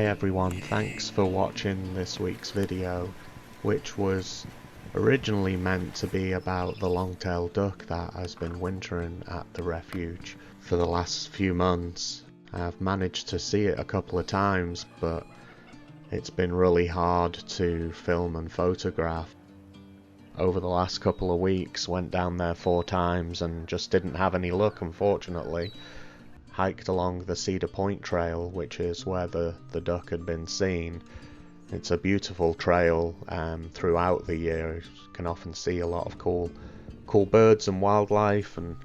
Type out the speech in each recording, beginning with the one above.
everyone, thanks for watching this week's video, which was originally meant to be about the long-tailed duck that has been wintering at the refuge for the last few months. I've managed to see it a couple of times, but it's been really hard to film and photograph. Over the last couple of weeks, went down there 4 times and just didn't have any luck, unfortunately. Hiked along the Cedar Point Trail, which is where the duck had been seen. It's a beautiful trail throughout the year. You can often see a lot of cool birds and wildlife, and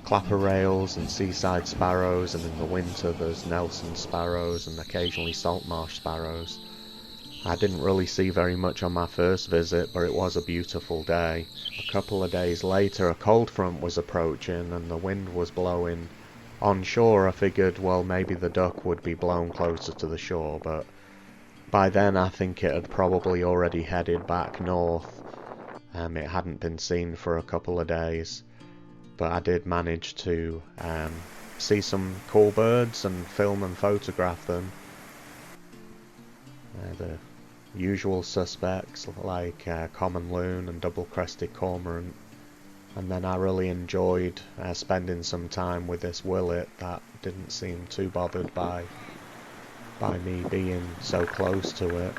clapper rails and seaside sparrows, and in the winter there's Nelson sparrows and occasionally salt marsh sparrows. I didn't really see very much on my first visit, but it was a beautiful day. A couple of days later a cold front was approaching and the wind was blowing on shore. I figured, well, maybe the duck would be blown closer to the shore, but by then I think it had probably already headed back north. It hadn't been seen for a couple of days, but I did manage to see some cool birds and film and photograph them. The usual suspects like common loon and double-crested cormorant. And then I really enjoyed spending some time with this willet that didn't seem too bothered by me being so close to it.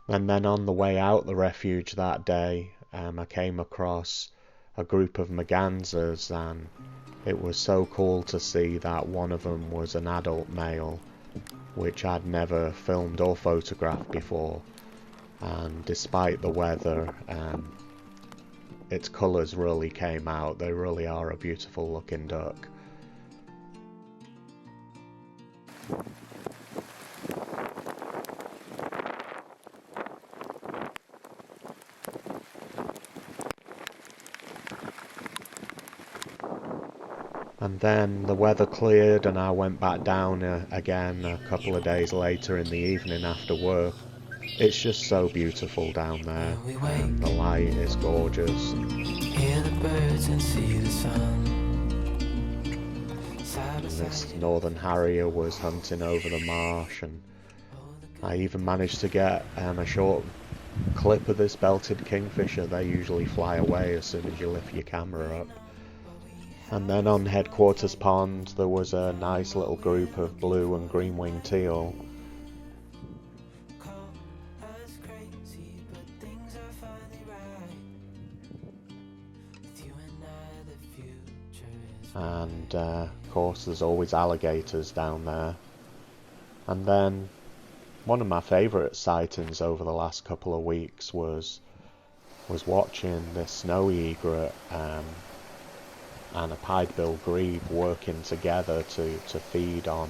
And then on the way out the refuge that day, I came across a group of mergansers, and it was so cool to see that one of them was an adult male, which I'd never filmed or photographed before. And despite the weather, its colours really came out. They really are a beautiful looking duck. And then the weather cleared and I went back down again a couple of days later in the evening after work. It's just so beautiful down there, and the light is gorgeous. Hear the birds and see the sun. And this northern harrier was hunting over the marsh, and I even managed to get a short clip of this belted kingfisher. They usually fly away as soon as you lift your camera up. And then on Headquarters Pond there was a nice little group of blue and green-winged teal. And of course there's always alligators down there. And then one of my favourite sightings over the last couple of weeks was watching this snowy egret and a pied-bill grebe working together to feed on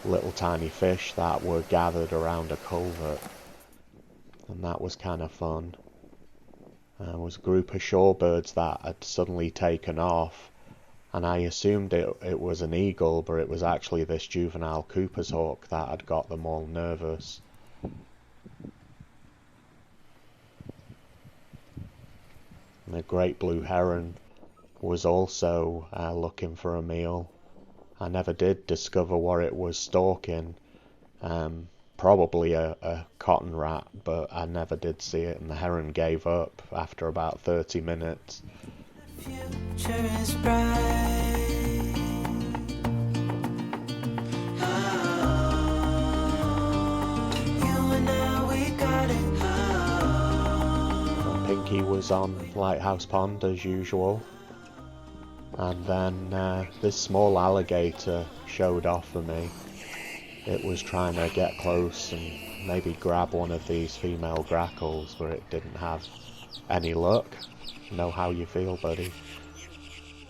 little tiny fish that were gathered around a culvert, and that was kind of fun. There was a group of shorebirds that had suddenly taken off, and I assumed it was an eagle, but it was actually this juvenile Cooper's hawk that had got them all nervous. And a great blue heron was also looking for a meal. I never did discover what it was stalking. Probably a cotton rat, but I never did see it, and the heron gave up after about 30 minutes. Future is bright. You and I, we got it. And Pinky was on Lighthouse Pond as usual. And then this small alligator showed off for me. It was trying to get close and maybe grab one of these female grackles, but it didn't have any luck. Know how you feel, buddy.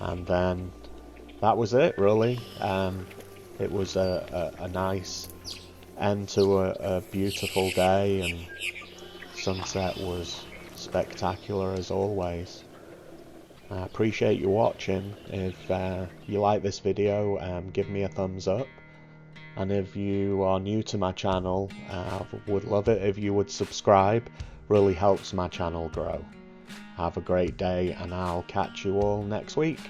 And then that was it, really. It was a nice end to a beautiful day, and sunset was spectacular as always. I appreciate you watching. If you like this video, give me a thumbs up, and if you are new to my channel, I would love it if you would subscribe. Really helps my channel grow. Have a great day, and I'll catch you all next week.